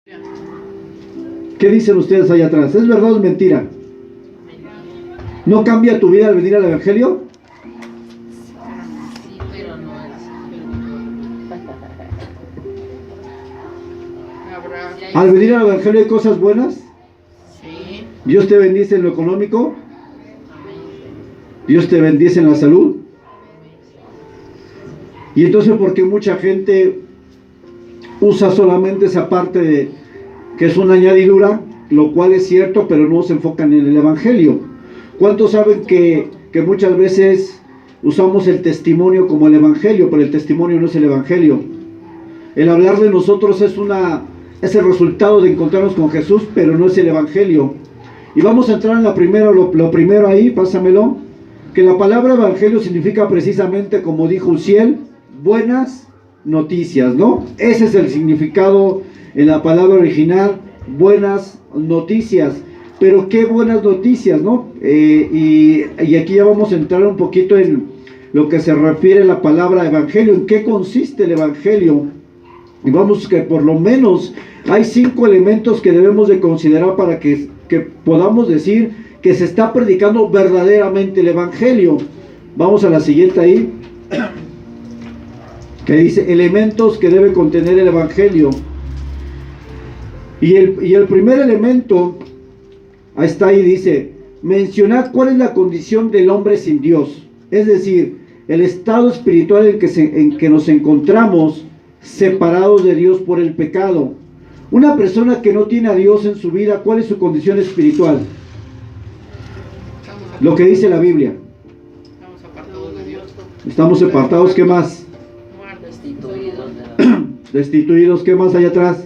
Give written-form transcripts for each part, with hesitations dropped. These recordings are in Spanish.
¿Qué dicen ustedes allá atrás? ¿Es verdad o es mentira? ¿No cambia tu vida al venir al Evangelio? Sí, pero no es. ¿Al venir al Evangelio hay cosas buenas? Sí. ¿Dios te bendice en lo económico? Amén. ¿Dios te bendice en la salud? Y entonces, ¿por qué mucha gente usa solamente esa parte que es una añadidura, lo cual es cierto, pero no se enfocan en el Evangelio? ¿Cuántos saben que muchas veces usamos el testimonio como el Evangelio, pero el testimonio no es el Evangelio? El hablar de nosotros es el resultado de encontrarnos con Jesús, pero no es el Evangelio. Y vamos a entrar en la primera, lo primero ahí, pásamelo, que la palabra Evangelio significa precisamente, como dijo Uziel, buenas noticias, ¿no? Ese es el significado en la palabra original, buenas noticias. Pero qué buenas noticias, ¿no? Y aquí ya vamos a entrar un poquito en lo que se refiere a la palabra evangelio, en qué consiste el evangelio. Y vamos que por lo menos hay 5 elementos que debemos de considerar para que podamos decir que se está predicando verdaderamente el evangelio. Vamos a la siguiente ahí, que dice elementos que debe contener el evangelio. Y el primer elemento, ahí está, ahí dice, mencionar cuál es la condición del hombre sin Dios. Es decir, el estado espiritual en que nos encontramos separados de Dios por el pecado. Una persona que no tiene a Dios en su vida, ¿cuál es su condición espiritual? Lo que dice la Biblia. Estamos apartados de Dios. Estamos apartados, ¿qué más? Destituidos. Destituidos, ¿qué más hay atrás?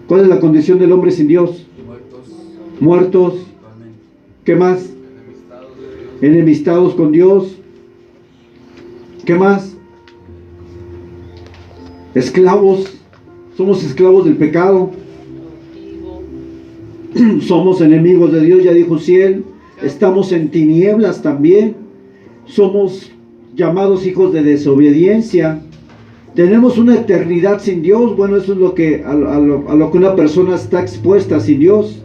¿Cuál es la condición del hombre sin Dios? Muertos. ¿Qué más? Enemistados con Dios. ¿Qué más? Esclavos. Somos esclavos del pecado. Somos enemigos de Dios, ya dijo Ciel. Estamos en tinieblas también. Somos llamados hijos de desobediencia. Tenemos una eternidad sin Dios. Bueno, eso es lo que a lo que una persona está expuesta sin Dios.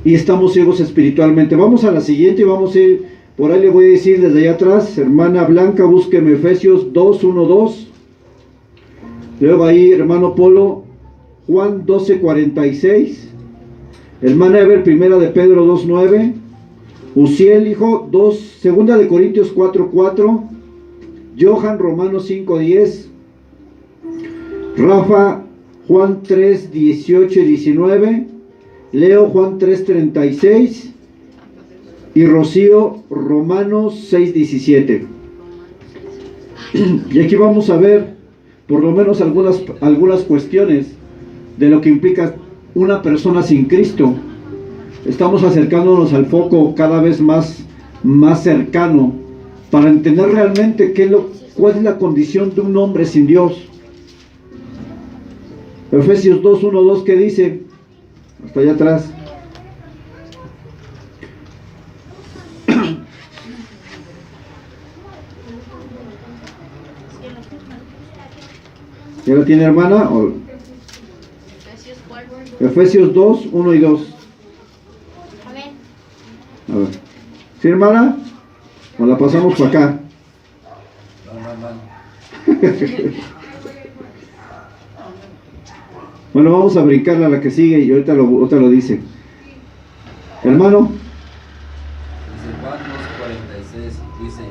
Y estamos ciegos espiritualmente. Vamos a la siguiente y vamos a ir, por ahí le voy a decir desde allá atrás, hermana Blanca, búsqueme Efesios 2, 1, 2. Luego ahí, hermano Polo, Juan 12, 46. Hermana Ever, primera de Pedro 2, 9. Uziel, hijo, 2 de Corintios 4, 4. Johan, Romanos 5, 10. Rafa, Juan 3, 18 y 19. Leo, Juan 3, 36. Y Rocío, Romanos 6, 17. Y aquí vamos a ver por lo menos algunas cuestiones de lo que implica una persona sin Cristo. Estamos acercándonos al foco cada vez más cercano para entender realmente cuál es la condición de un hombre sin Dios. Efesios 2, 1, 2, ¿qué dice? Hasta allá atrás. ¿Ya lo tiene, hermana? Efesios 2, 1 y 2. A ver. ¿Sí, hermana? ¿O la pasamos para acá? Bueno, vamos a brincarla a la que sigue y ahorita lo dice. Hermano. Juan 2:46 dice: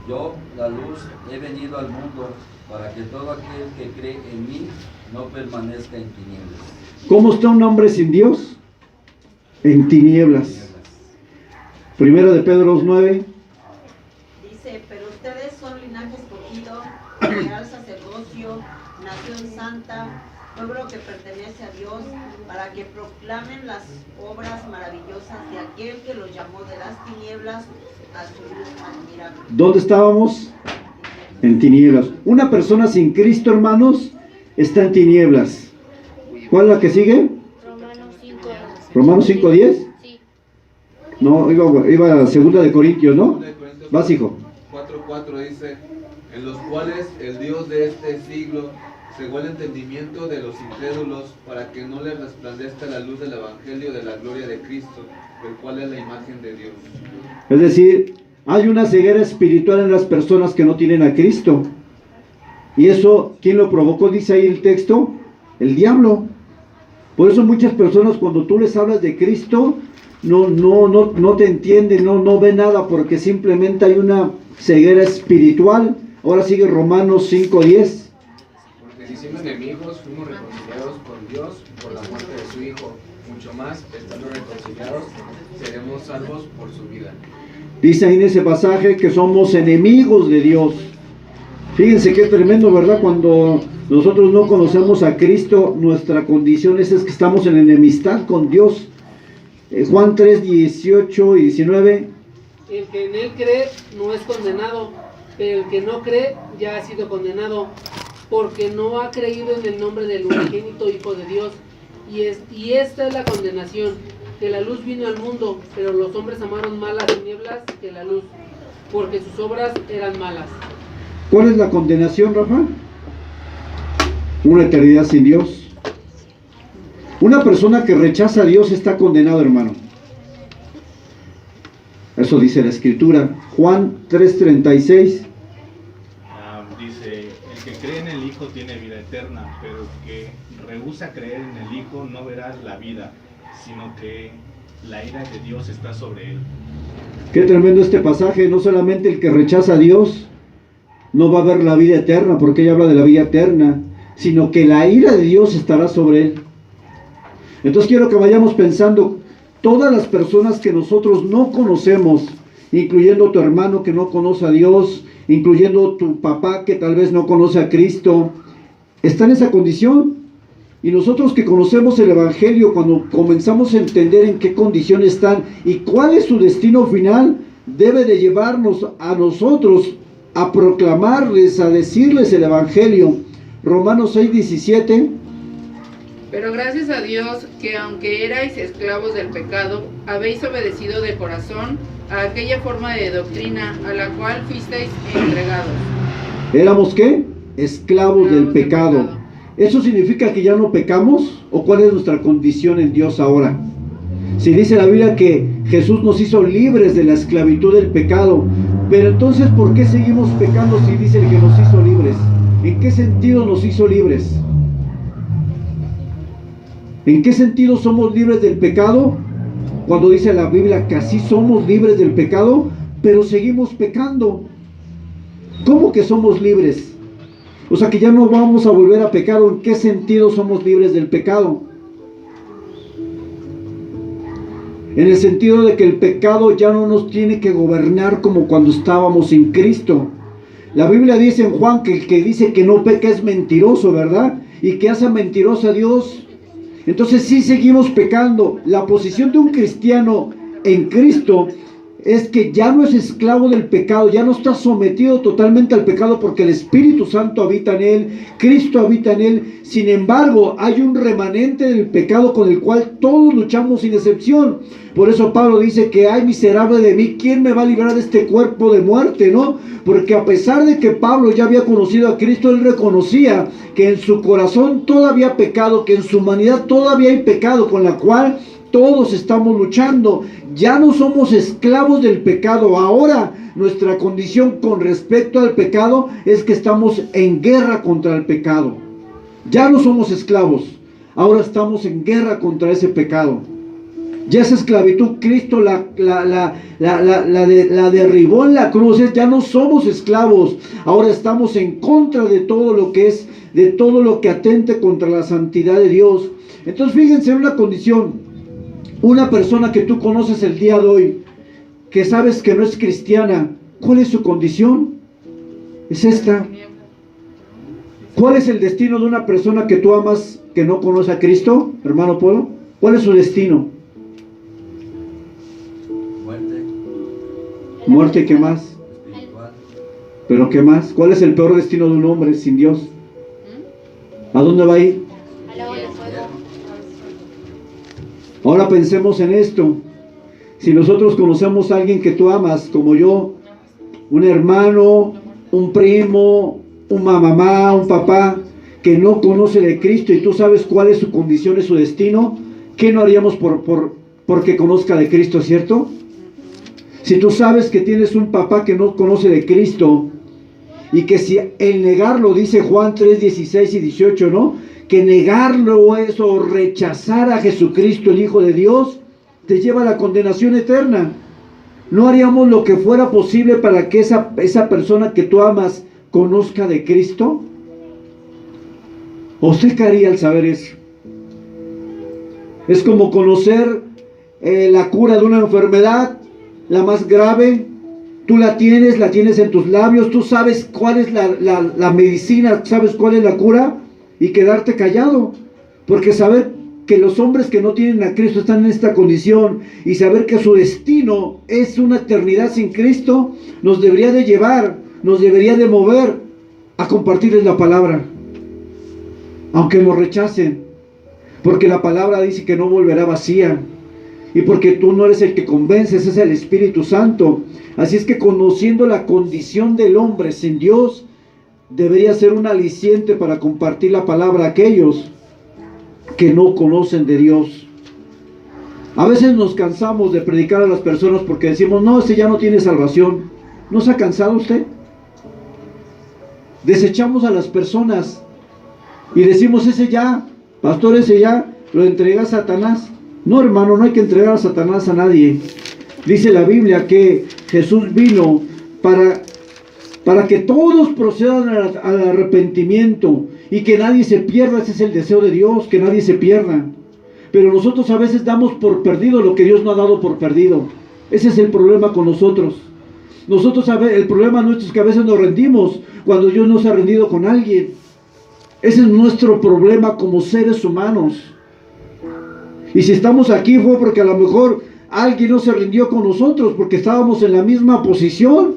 yo, la luz, he venido al mundo para que todo aquel que cree en mí no permanezca en tinieblas. ¿Cómo está un hombre sin Dios? En tinieblas. Primero de Pedro 2:9. Dice, pero ustedes son linaje escogido, real sacerdocio, nación santa, pueblo que pertenece a Dios, para que proclamen las obras maravillosas de aquel que los llamó de las tinieblas a su luz admirable. ¿Dónde estábamos? En tinieblas. Una persona sin Cristo, hermanos, está en tinieblas. ¿Cuál es la que sigue? Romanos 5:10. Sí. No, iba a 2 de Corintios, ¿no? Vas, hijo. 4:4 dice: en los cuales el Dios de este siglo cegó el entendimiento de los incrédulos para que no les resplandezca la luz del Evangelio de la gloria de Cristo, el cual es la imagen de Dios. Es decir, hay una ceguera espiritual en las personas que no tienen a Cristo. Y eso, ¿quién lo provocó? Dice ahí el texto, el diablo. Por eso muchas personas cuando tú les hablas de Cristo, no te entienden, no ven nada, porque simplemente hay una ceguera espiritual. Ahora sigue Romanos 5:10. Porque si siendo enemigos fuimos reconciliados con Dios por la muerte de su Hijo, mucho más, estando reconciliados, seremos salvos por su vida. Dice ahí en ese pasaje que somos enemigos de Dios. Fíjense qué tremendo, ¿verdad? Cuando nosotros no conocemos a Cristo, nuestra condición es que estamos en enemistad con Dios. Juan 3:18 y 19. El que en él cree no es condenado, pero el que no cree ya ha sido condenado, porque no ha creído en el nombre del unigénito Hijo de Dios. Y esta es la condenación, que la luz vino al mundo, pero los hombres amaron más las tinieblas que la luz, porque sus obras eran malas. ¿Cuál es la condenación, Rafa? Una eternidad sin Dios. Una persona que rechaza a Dios está condenado, hermano. Eso dice la Escritura. Juan 3:36. Dice, el que cree en el Hijo tiene vida eterna, pero el que rehúsa creer en el Hijo no verá la vida, sino que la ira de Dios está sobre él. Qué tremendo este pasaje. No solamente el que rechaza a Dios no va a ver la vida eterna, porque ella habla de la vida eterna, sino que la ira de Dios estará sobre él. Entonces quiero que vayamos pensando, todas las personas que nosotros no conocemos, incluyendo tu hermano que no conoce a Dios, incluyendo tu papá que tal vez no conoce a Cristo, está en esa condición. Y nosotros que conocemos el Evangelio, cuando comenzamos a entender en qué condición están y cuál es su destino final, debe de llevarnos a nosotros a proclamarles, a decirles el Evangelio. Romanos 6:17. Pero gracias a Dios que aunque erais esclavos del pecado, habéis obedecido de corazón a aquella forma de doctrina a la cual fuisteis entregados. ¿Éramos qué? Esclavos del pecado. ¿Eso significa que ya no pecamos? ¿O cuál es nuestra condición en Dios ahora? Si dice la Biblia que Jesús nos hizo libres de la esclavitud del pecado, pero entonces ¿por qué seguimos pecando si dice el que nos hizo libres? ¿En qué sentido nos hizo libres? ¿En qué sentido somos libres del pecado? Cuando dice la Biblia que así somos libres del pecado, pero seguimos pecando. ¿Cómo que somos libres? O sea que ya no vamos a volver a pecar. ¿En qué sentido somos libres del pecado? En el sentido de que el pecado ya no nos tiene que gobernar como cuando estábamos sin Cristo. La Biblia dice en Juan que el que dice que no peca es mentiroso, ¿verdad? Y que hace mentiroso a Dios. Entonces sí seguimos pecando. La posición de un cristiano en Cristo es que ya no es esclavo del pecado, ya no está sometido totalmente al pecado porque el Espíritu Santo habita en él, Cristo habita en él. Sin embargo, hay un remanente del pecado con el cual todos luchamos sin excepción. Por eso Pablo dice que ay miserable de mí, ¿quién me va a librar de este cuerpo de muerte? ¿No? Porque a pesar de que Pablo ya había conocido a Cristo, él reconocía que en su corazón todavía pecado, que en su humanidad todavía hay pecado con la cual todos estamos luchando. Ya no somos esclavos del pecado. Ahora nuestra condición con respecto al pecado es que estamos en guerra contra el pecado. Ya no somos esclavos. Ahora estamos en guerra contra ese pecado. Ya esa esclavitud Cristo la derribó en la cruz. Ya no somos esclavos. Ahora estamos en contra de todo lo que es, de todo lo que atente contra la santidad de Dios. Entonces fíjense en una condición. Una persona que tú conoces el día de hoy, que sabes que no es cristiana, ¿cuál es su condición? Es esta. ¿Cuál es el destino de una persona que tú amas que no conoce a Cristo, hermano Polo? ¿Cuál es su destino? Muerte. Muerte, ¿qué más? Espiritual. ¿Pero qué más? ¿Cuál es el peor destino de un hombre sin Dios? ¿A dónde va a ir? Ahora pensemos en esto. Si nosotros conocemos a alguien que tú amas, como yo, un hermano, un primo, una mamá, un papá, que no conoce de Cristo y tú sabes cuál es su condición y su destino, ¿qué no haríamos porque conozca de Cristo, cierto? Si tú sabes que tienes un papá que no conoce de Cristo y que si el negarlo, dice Juan 3, 16 y 18, ¿no? Que negarlo es o rechazar a Jesucristo, el Hijo de Dios, te lleva a la condenación eterna. ¿No haríamos lo que fuera posible para que esa persona que tú amas conozca de Cristo? ¿O usted qué haría al saber eso? Es como conocer la cura de una enfermedad, la más grave. Tú la tienes en tus labios, tú sabes cuál es la medicina, sabes cuál es la cura, y quedarte callado. Porque saber que los hombres que no tienen a Cristo están en esta condición y saber que su destino es una eternidad sin Cristo, nos debería de llevar, nos debería de mover a compartirles la palabra, aunque nos rechacen, porque la palabra dice que no volverá vacía y porque tú no eres el que convences, es el Espíritu Santo. Así es que conociendo la condición del hombre sin Dios, debería ser un aliciente para compartir la palabra a aquellos que no conocen de Dios. A veces nos cansamos de predicar a las personas porque decimos, no, ese ya no tiene salvación. ¿No se ha cansado usted? Desechamos a las personas y decimos, ese ya, pastor, ese ya lo entrega a Satanás. No, hermano, no hay que entregar a Satanás a nadie. Dice la Biblia que Jesús vino para que todos procedan al arrepentimiento y que nadie se pierda. Ese es el deseo de Dios, que nadie se pierda. Pero nosotros a veces damos por perdido lo que Dios no ha dado por perdido. Ese es el problema con nosotros. El problema nuestro es que a veces nos rendimos cuando Dios no se ha rendido con alguien. Ese es nuestro problema como seres humanos. Y si estamos aquí fue porque a lo mejor alguien no se rindió con nosotros, porque estábamos en la misma posición.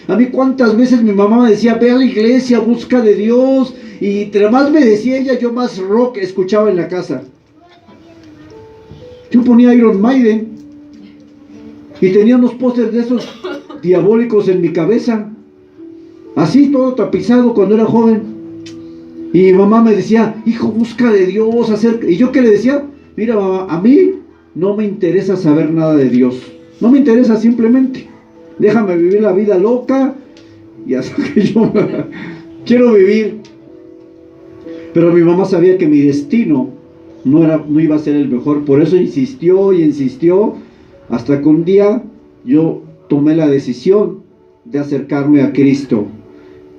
A mí cuántas veces mi mamá me decía, ve a la iglesia, busca de Dios, y entre más me decía ella, yo más rock escuchaba en la casa. Yo ponía Iron Maiden y tenía unos pósters de esos diabólicos en mi cabeza, así todo tapizado cuando era joven. Y mi mamá me decía, hijo, busca de Dios, y yo que le decía, mira mamá, a mí no me interesa saber nada de Dios, no me interesa, simplemente déjame vivir la vida loca y hasta que yo quiero vivir. Pero mi mamá sabía que mi destino no iba a ser el mejor, por eso insistió y insistió, hasta que un día yo tomé la decisión de acercarme a Cristo.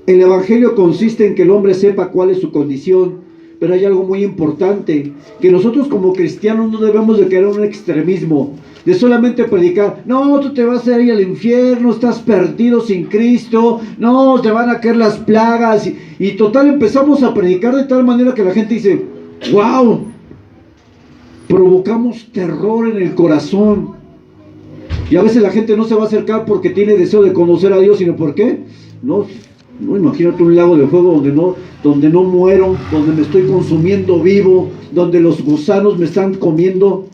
El Evangelio consiste en que el hombre sepa cuál es su condición, pero hay algo muy importante, que nosotros como cristianos no debemos de caer en un extremismo, de solamente predicar, no, tú te vas a ir al infierno, estás perdido sin Cristo, no, te van a caer las plagas, y total empezamos a predicar de tal manera que la gente dice, wow, provocamos terror en el corazón. Y a veces la gente no se va a acercar porque tiene deseo de conocer a Dios, sino ¿por qué? No, imagínate un lago de fuego donde no muero, donde me estoy consumiendo vivo, donde los gusanos me están comiendo.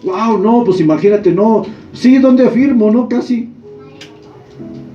Wow, no, pues imagínate, no. Sí, donde afirmo, ¿no? Casi.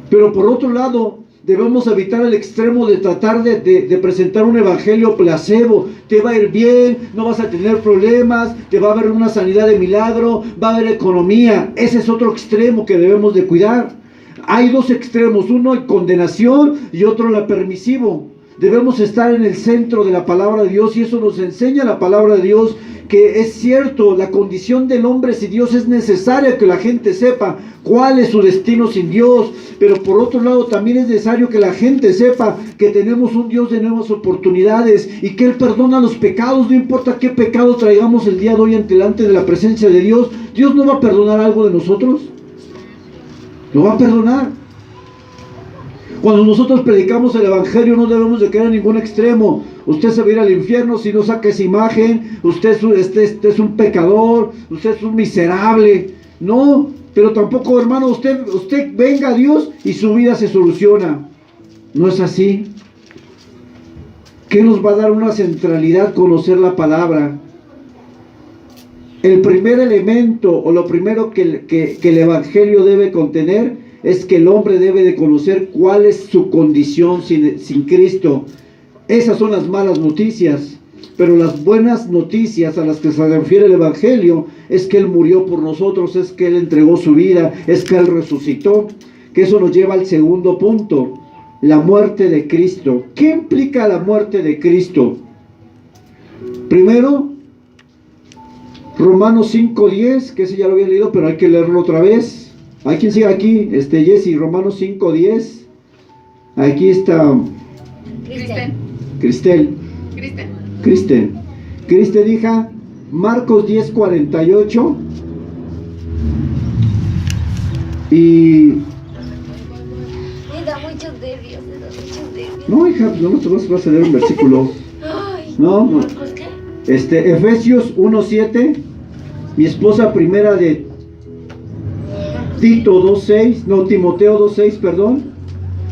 Pero por otro lado, debemos evitar el extremo de tratar de presentar un evangelio placebo. Te va a ir bien, no vas a tener problemas, te va a haber una sanidad de milagro, va a haber economía. Ese es otro extremo que debemos de cuidar. Hay dos extremos, uno el condenación y otro el permisivo. Debemos estar en el centro de la palabra de Dios, y eso nos enseña la palabra de Dios, que es cierto, la condición del hombre sin Dios es necesaria que la gente sepa cuál es su destino sin Dios, pero por otro lado también es necesario que la gente sepa que tenemos un Dios de nuevas oportunidades y que Él perdona los pecados. No importa qué pecado traigamos el día de hoy delante de la presencia de Dios, Dios no va a perdonar algo de nosotros, lo va a perdonar. Cuando nosotros predicamos el Evangelio no debemos de caer en ningún extremo. Usted se va a ir al infierno si no saca esa imagen, usted es un pecador, usted es un miserable. No, pero tampoco, hermano, usted venga a Dios y su vida se soluciona. No es así. ¿Qué nos va a dar una centralidad? Conocer la palabra. El primer elemento o lo primero que el Evangelio debe contener es que el hombre debe de conocer cuál es su condición sin Cristo. Esas son las malas noticias. Pero las buenas noticias a las que se refiere el Evangelio es que Él murió por nosotros, es que Él entregó su vida, es que Él resucitó. Que eso nos lleva al segundo punto, la muerte de Cristo. ¿Qué implica la muerte de Cristo? Primero, Romanos 5:10, que ese ya lo había leído, pero hay que leerlo otra vez. ¿Hay quien sigue aquí? Jessy, Romanos 5:10. Aquí está Kristen, hija. Marcos 10:48. Y... Me da muchos nervios. No, hija, pues no te vas a leer un versículo. Ay, No. ¿Marcos qué? Efesios 1:7. Mi esposa primera de Timoteo 2:6, perdón.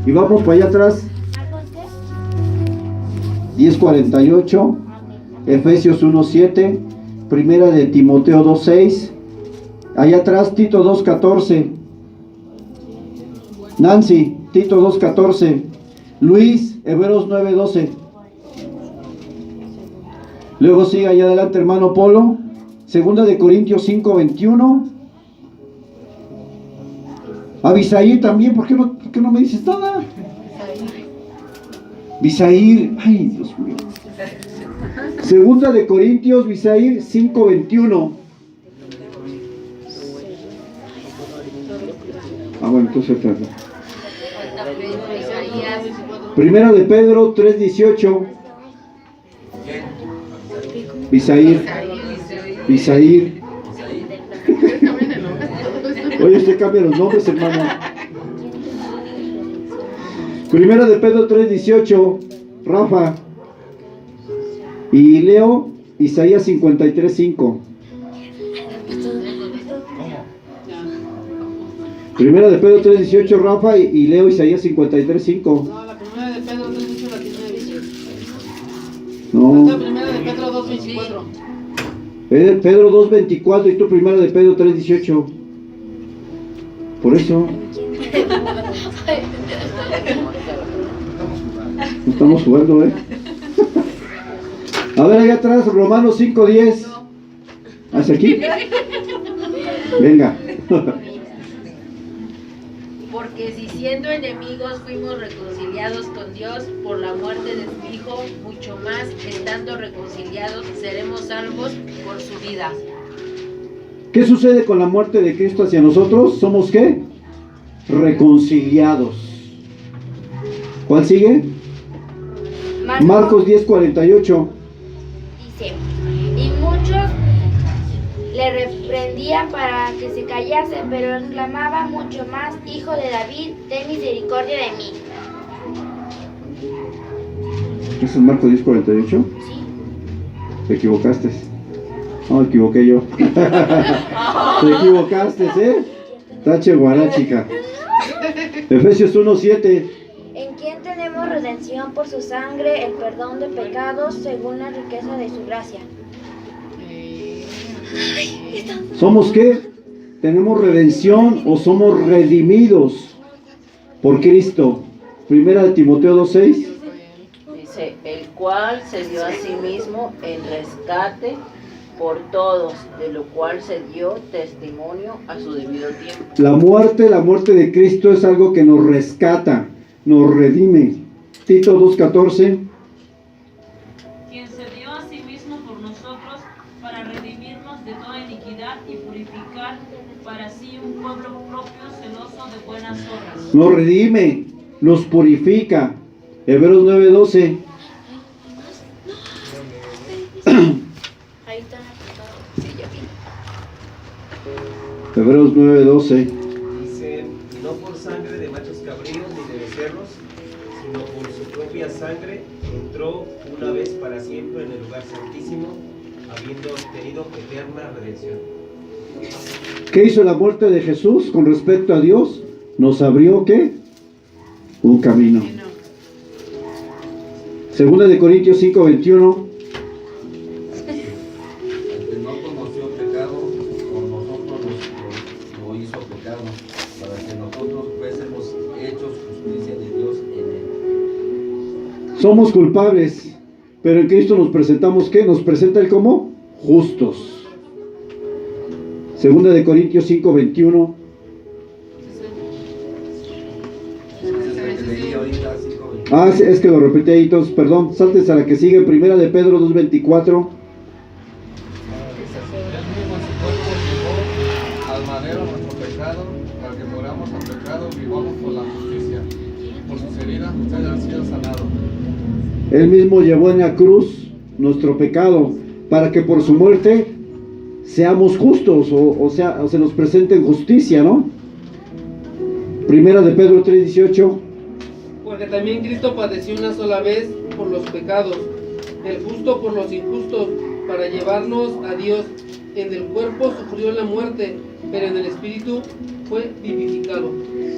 Y vamos para allá atrás. ¿Marcos qué? 10:48. Efesios 1:7. Primera de Timoteo 2:6. Allá atrás, Tito 2:14. Nancy, Tito 2:14. Luis, Hebreos 9:12. Luego sigue allá adelante, hermano Polo. Segunda de Corintios 5:21. Abisair también, ¿por qué no me dices nada? Bisair, ay Dios mío. Segunda de Corintios, Bisair 5:21. Bueno, entonces Primera de Pedro 3:18. Bisair. Oye, usted cambia los nombres, hermano. Primera de Pedro 3:18. Rafa. Y Leo, Isaías 53:5. Primera de Pedro 3:18, Rafa, y Leo, Isaías 53:5. No, la primera de Pedro 3:18 la tiene Vicky. No. La primera de Pedro 2:24. Pedro 2:24 y tú primera de Pedro 3:18. Por eso. No estamos jugando, A ver, allá atrás, Romanos 5:10. ¿Hacia aquí? Venga. Porque si siendo enemigos fuimos reconciliados con Dios por la muerte de su Hijo, mucho más, estando reconciliados, seremos salvos por su vida. ¿Qué sucede con la muerte de Cristo hacia nosotros? ¿Somos qué? Reconciliados. ¿Cuál sigue? Marcos 10:48. Dice, y muchos le reprendían para que se callase, pero él clamaba mucho más, Hijo de David, ten misericordia de mí. ¿Eso es Marcos 10:48? Sí. Te equivocaste. No, me equivoqué yo. Te equivocaste, Tache guarachica. Efesios 1:7. En quien tenemos redención por su sangre, el perdón de pecados, según la riqueza de su gracia. ¿Somos qué? ¿Tenemos redención o somos redimidos por Cristo? Primera de Timoteo 2:6. Dice, el cual se dio a sí mismo en rescate por todos, de lo cual se dio testimonio a su debido tiempo. La muerte de Cristo es algo que nos rescata, nos redime. Tito 2:14. Quien se dio a sí mismo por nosotros para redimirnos de toda iniquidad y purificar para sí un pueblo propio celoso de buenas obras. Nos redime, nos purifica. Hebreos 9:12. Ahí está. Hebreos 9:12. Dice, no por sangre de machos cabríos ni de becerros, sino por su propia sangre entró una vez para siempre en el lugar santísimo, habiendo obtenido eterna redención. ¿Qué hizo la muerte de Jesús con respecto a Dios? Nos abrió, ¿qué? Un camino. Segunda de Corintios 5:21. El que no conoció pecado, con nosotros lo hizo pecado, para que nosotros fuésemos hechos justicia de Dios en él. Somos culpables, pero en Cristo nos presentamos, ¿qué? Nos presenta Él como justos. Segunda de Corintios 5:21. Ah, es que lo repetí ahí, entonces, perdón, saltes a la que sigue, primera de Pedro 2:24. Al madero nuestro pecado, para que muramos al pecado, vivamos por la justicia. Por sus heridas ustedes han sido sanados. Él mismo llevó en la cruz nuestro pecado, para que por su muerte seamos justos, o sea, se nos presente en justicia, ¿no? Primera de Pedro 3:18. Porque también Cristo padeció una sola vez por los pecados, el justo por los injustos, para llevarnos a Dios. En el cuerpo sufrió la muerte, pero en el espíritu fue vivificado.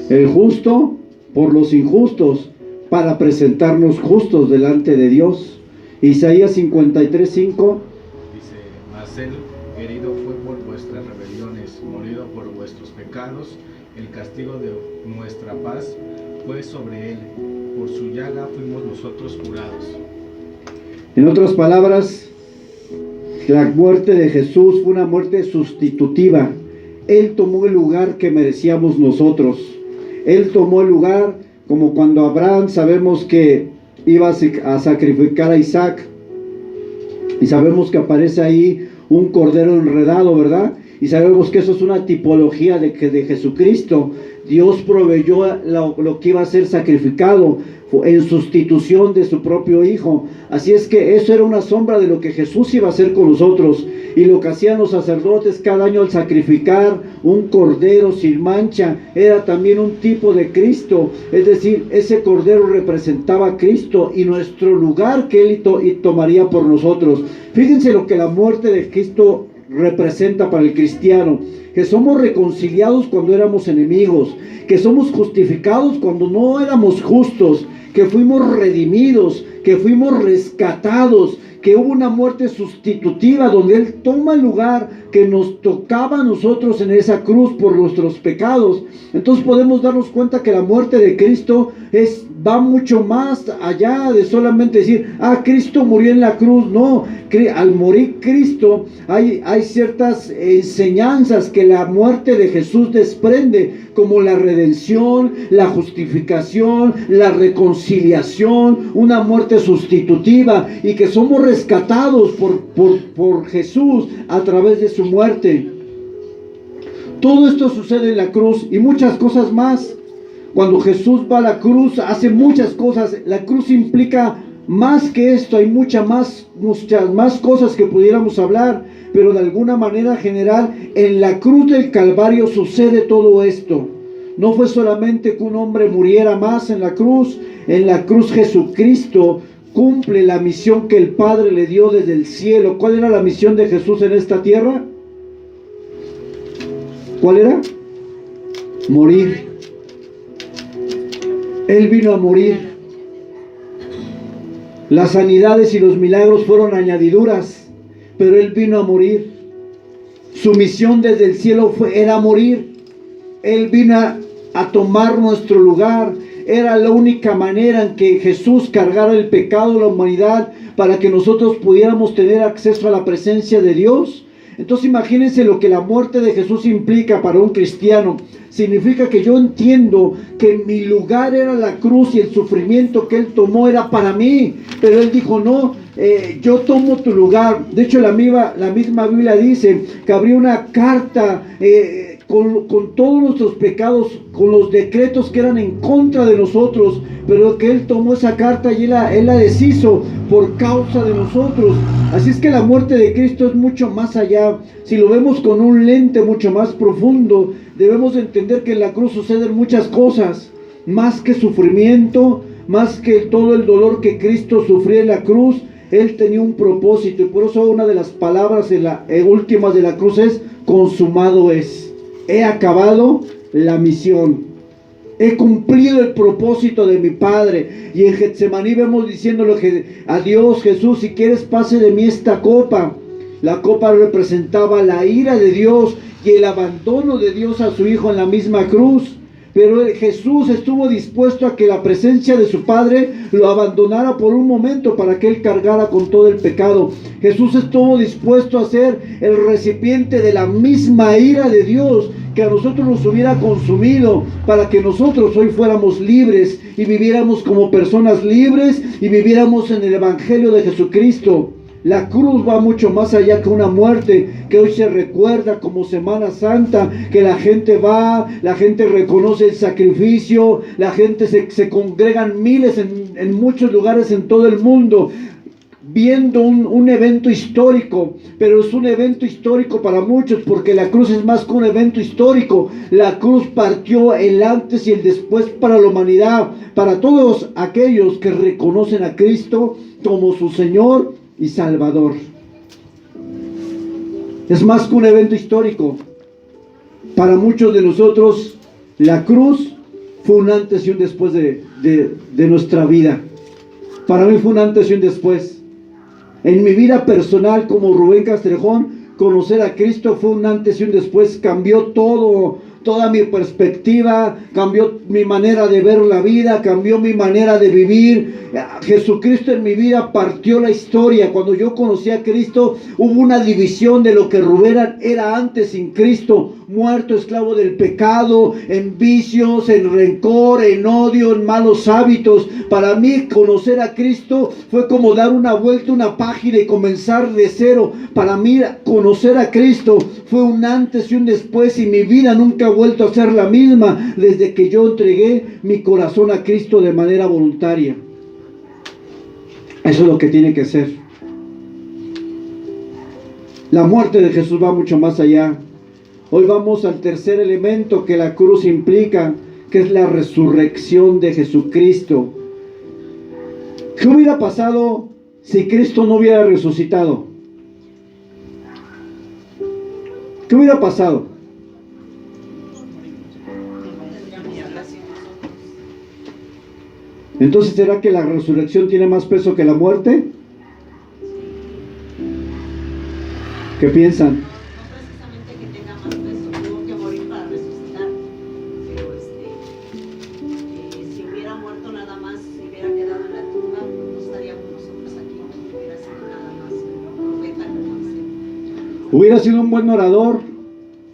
El justo por los injustos, para presentarnos justos delante de Dios. Isaías 53:5. Dice, mas él herido fue por vuestras rebeliones, molido por vuestros pecados, el castigo de nuestra paz fue sobre él, por su llaga fuimos nosotros curados. En otras palabras, la muerte de Jesús fue una muerte sustitutiva. Él tomó el lugar que merecíamos nosotros. Él tomó el lugar, como cuando Abraham sabemos que iba a sacrificar a Isaac, y sabemos que aparece ahí un cordero enredado, ¿verdad? Y sabemos que eso es una tipología de Jesucristo. Dios proveyó lo que iba a ser sacrificado en sustitución de su propio Hijo. Así es que eso era una sombra de lo que Jesús iba a hacer con nosotros. Y lo que hacían los sacerdotes cada año al sacrificar un cordero sin mancha era también un tipo de Cristo. Es decir, ese cordero representaba a Cristo y nuestro lugar que Él tomaría por nosotros. Fíjense lo que la muerte de Cristo representa para el cristiano: que somos reconciliados cuando éramos enemigos, que somos justificados cuando no éramos justos, que fuimos redimidos, que fuimos rescatados, que hubo una muerte sustitutiva donde Él toma el lugar que nos tocaba a nosotros en esa cruz por nuestros pecados. Entonces podemos darnos cuenta que la muerte de Cristo va mucho más allá de solamente decir, Cristo murió en la cruz. No, al morir Cristo hay ciertas enseñanzas que la muerte de Jesús desprende, como la redención, la justificación, la reconciliación, una muerte sustitutiva, y que somos rescatados por Jesús a través de su muerte. Todo esto sucede en la cruz y muchas cosas más. Cuando Jesús va a la cruz, hace muchas cosas. La cruz implica más que esto, hay muchas más cosas que pudiéramos hablar, pero de alguna manera general, en la cruz del Calvario sucede todo esto. No fue solamente que un hombre muriera más en la cruz Jesucristo cumple la misión que el Padre le dio desde el cielo. ¿Cuál era la misión de Jesús en esta tierra? ¿Cuál era? Morir. Él vino a morir. Las sanidades y los milagros fueron añadiduras, pero Él vino a morir. Su misión desde el cielo era morir. Él vino a tomar nuestro lugar. Era la única manera en que Jesús cargara el pecado de la humanidad para que nosotros pudiéramos tener acceso a la presencia de Dios. Entonces imagínense lo que la muerte de Jesús implica para un cristiano. Significa que yo entiendo que mi lugar era la cruz y el sufrimiento que Él tomó era para mí. Pero Él dijo, no, yo tomo tu lugar. De hecho la misma Biblia dice que habría una carta con todos nuestros pecados, con los decretos que eran en contra de nosotros, pero que Él tomó esa carta y Él la deshizo por causa de nosotros. Así es que la muerte de Cristo es mucho más allá. Si lo vemos con un lente mucho más profundo, debemos entender que en la cruz suceden muchas cosas, más que sufrimiento, más que todo el dolor que Cristo sufrió en la cruz. Él tenía un propósito, y por eso una de las palabras últimas de la cruz es: consumado es. He acabado la misión. He cumplido el propósito de mi Padre. Y en Getsemaní vemos diciéndole a Dios: Jesús, si quieres, pase de mí esta copa. La copa representaba la ira de Dios y el abandono de Dios a su Hijo en la misma cruz. Pero Jesús estuvo dispuesto a que la presencia de su Padre lo abandonara por un momento para que Él cargara con todo el pecado. Jesús estuvo dispuesto a ser el recipiente de la misma ira de Dios que a nosotros nos hubiera consumido, para que nosotros hoy fuéramos libres y viviéramos como personas libres y viviéramos en el Evangelio de Jesucristo. La cruz va mucho más allá que una muerte, que hoy se recuerda como Semana Santa, que la gente va, la gente reconoce el sacrificio, la gente se congregan miles en muchos lugares en todo el mundo, viendo un evento histórico, pero es un evento histórico para muchos, porque la cruz es más que un evento histórico. La cruz partió el antes y el después para la humanidad, para todos aquellos que reconocen a Cristo como su Señor y Salvador. Es más que un evento histórico. Para muchos de nosotros, la cruz fue un antes y un después de nuestra vida. Para mí fue un antes y un después. En mi vida personal como Rubén Castrejón, conocer a Cristo fue un antes y un después. Cambió toda mi perspectiva, cambió mi manera de ver la vida, cambió mi manera de vivir. Jesucristo en mi vida partió la historia. Cuando yo conocí a Cristo, hubo una división de lo que Rubén era antes sin Cristo, muerto, esclavo del pecado, en vicios, en rencor, en odio, en malos hábitos. Para mí, conocer a Cristo fue como dar una vuelta, una página y comenzar de cero. Para mí, conocer a Cristo fue un antes y un después, y mi vida nunca ha vuelto a ser la misma desde que yo entregué mi corazón a Cristo de manera voluntaria. Eso es lo que tiene que ser. La muerte de Jesús va mucho más allá. Hoy vamos al tercer elemento que la cruz implica, que es la resurrección de Jesucristo. ¿Qué hubiera pasado si Cristo no hubiera resucitado? ¿Qué hubiera pasado? Entonces, ¿será que la resurrección tiene más peso que la muerte? ¿Qué piensan? Precisamente que tenga más peso, tuvo que morir para resucitar, pero si hubiera muerto nada más, si hubiera quedado en la tumba, no estaríamos nosotros aquí, hubiera sido nada más un profeta, como dicen. Hubiera sido un buen orador,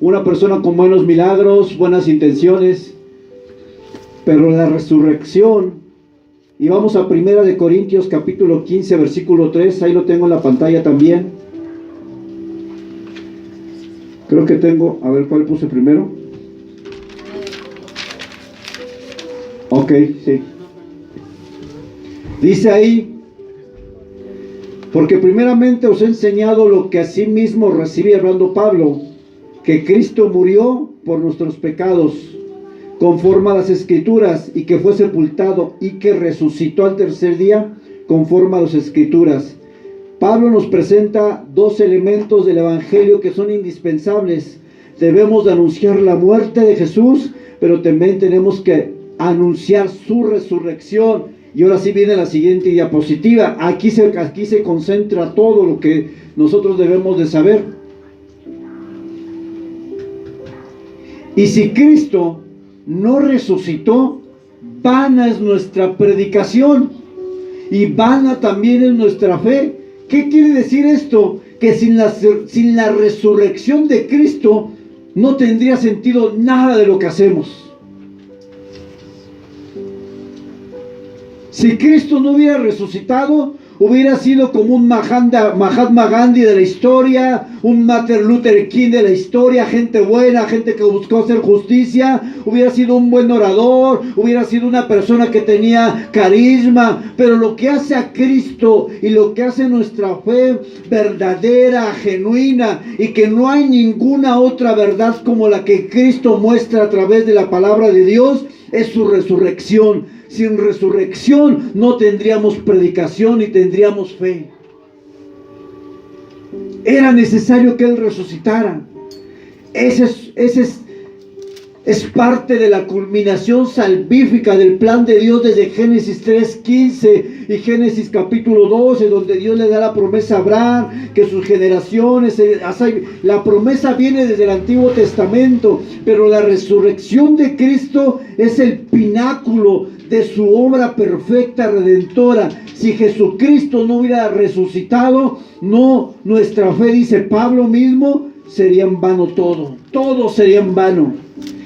una persona con buenos milagros, buenas intenciones, pero la resurrección. Y vamos a 1 de Corintios capítulo 15 versículo 3, ahí lo tengo en la pantalla también. Creo que tengo, a ver cuál puse primero. Ok, sí. Dice ahí: porque primeramente os he enseñado lo que asimismo recibí, hablando Pablo, que Cristo murió por nuestros pecados, conforme a las Escrituras, y que fue sepultado y que resucitó al tercer día, conforme a las Escrituras. Pablo nos presenta dos elementos del Evangelio que son indispensables. Debemos de anunciar la muerte de Jesús, pero también tenemos que anunciar su resurrección. Y ahora sí viene la siguiente diapositiva. Aquí se concentra todo lo que nosotros debemos de saber. Y si Cristo no resucitó, vana es nuestra predicación y vana también es nuestra fe. ¿Qué quiere decir esto? Que sin la resurrección de Cristo no tendría sentido nada de lo que hacemos. Si Cristo no hubiera resucitado, hubiera sido como un Mahatma Gandhi de la historia, un Martin Luther King de la historia, gente buena, gente que buscó hacer justicia, hubiera sido un buen orador, hubiera sido una persona que tenía carisma, pero lo que hace a Cristo y lo que hace nuestra fe verdadera, genuina, y que no hay ninguna otra verdad como la que Cristo muestra a través de la palabra de Dios, es su resurrección. Sin resurrección no tendríamos predicación ni tendríamos fe. Era necesario que Él resucitara. Ese Es parte de la culminación salvífica del plan de Dios desde Génesis 3:15 y Génesis capítulo 12, donde Dios le da la promesa a Abraham, que sus generaciones, la promesa viene desde el Antiguo Testamento, pero la resurrección de Cristo es el pináculo de su obra perfecta redentora. Si Jesucristo no hubiera resucitado, nuestra fe, dice Pablo mismo, sería en vano todo sería en vano.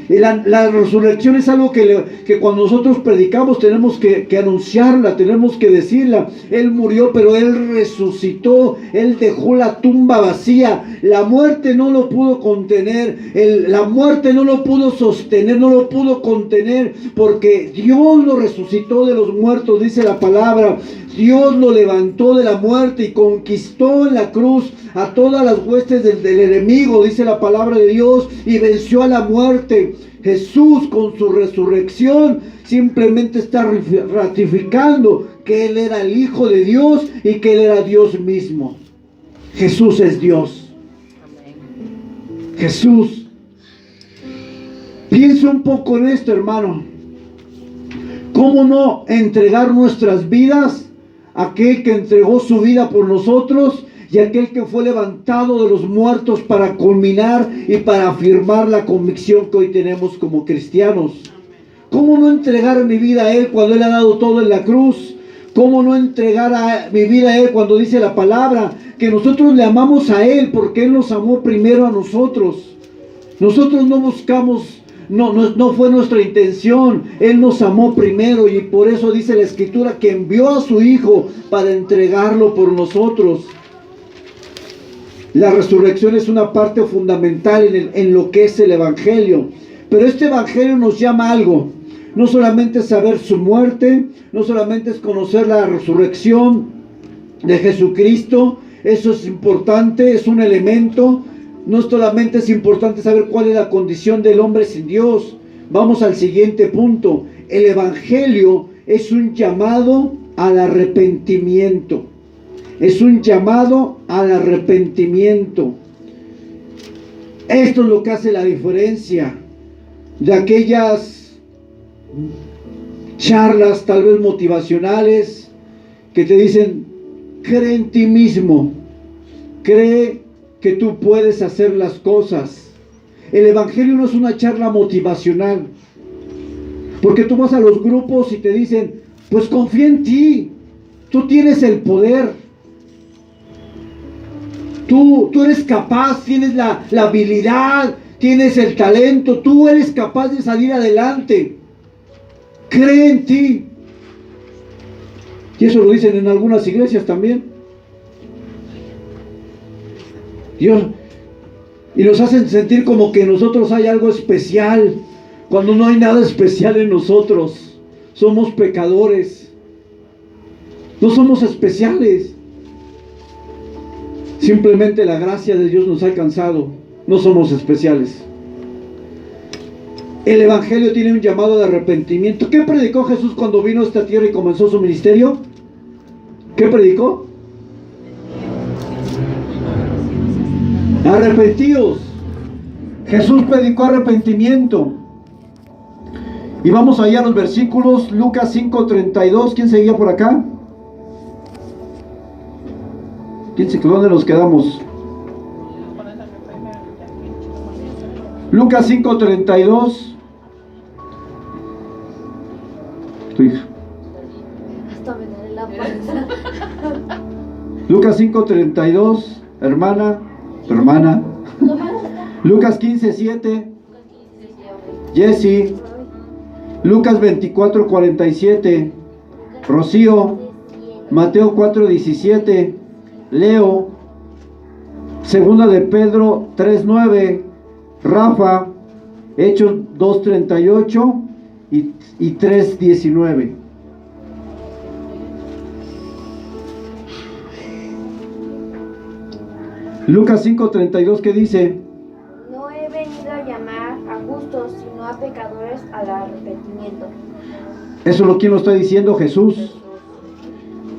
La resurrección es algo que cuando nosotros predicamos tenemos que anunciarla, tenemos que decirla. Él murió, pero Él resucitó. Él dejó la tumba vacía. La muerte no lo pudo contener. La muerte no lo pudo sostener, no lo pudo contener, porque Dios lo resucitó de los muertos, dice la palabra. Dios lo levantó de la muerte y conquistó en la cruz a todas las huestes del enemigo, dice la palabra de Dios, y venció a la muerte. Jesús, con su resurrección, simplemente está ratificando que Él era el Hijo de Dios y que Él era Dios mismo. Jesús es Dios. Jesús. Piensa un poco en esto, hermano. ¿Cómo no entregar nuestras vidas a aquel que entregó su vida por nosotros y aquel que fue levantado de los muertos para culminar y para afirmar la convicción que hoy tenemos como cristianos? ¿Cómo no entregar mi vida a Él cuando Él ha dado todo en la cruz? ¿Cómo no entregar mi vida a Él cuando dice la palabra que nosotros le amamos a Él porque Él nos amó primero a nosotros? Nosotros no buscamos, no fue nuestra intención. Él nos amó primero y por eso dice la Escritura que envió a su Hijo para entregarlo por nosotros. La resurrección es una parte fundamental en lo que es el Evangelio. Pero este Evangelio nos llama a algo. No solamente es saber su muerte, no solamente es conocer la resurrección de Jesucristo. Eso es importante, es un elemento. No solamente es importante saber cuál es la condición del hombre sin Dios. Vamos al siguiente punto. El Evangelio es un llamado al arrepentimiento. Es un llamado al arrepentimiento. Esto es lo que hace la diferencia de aquellas charlas tal vez motivacionales que te dicen: cree en ti mismo, cree que tú puedes hacer las cosas. El Evangelio no es una charla motivacional, porque tú vas a los grupos y te dicen: pues confía en ti, tú tienes el poder. Tú eres capaz, tienes la habilidad, tienes el talento, tú eres capaz de salir adelante. Cree en ti. Y eso lo dicen en algunas iglesias también. Dios, y nos hacen sentir como que en nosotros hay algo especial, cuando no hay nada especial en nosotros. Somos pecadores. No somos especiales. Simplemente la gracia de Dios nos ha alcanzado. No somos especiales. El Evangelio tiene un llamado de arrepentimiento. ¿Qué predicó Jesús cuando vino a esta tierra y comenzó su ministerio? ¿Qué predicó? Arrepentíos. Jesús predicó arrepentimiento. Y vamos allá a los versículos. Lucas 5:32. ¿Quién seguía por acá? ¿Dónde nos quedamos? Lucas 5:32. Tu hija. Lucas 5:32, hermana. Lucas 15:7. Jessy. Lucas 24:47. Rocío. Mateo 4:17. Leo, segunda de Pedro 3:9, Rafa, Hechos 2:38 y 3:19. Lucas 5:32, ¿qué dice? No he venido a llamar a justos, sino a pecadores al arrepentimiento. Eso es lo que lo está diciendo Jesús.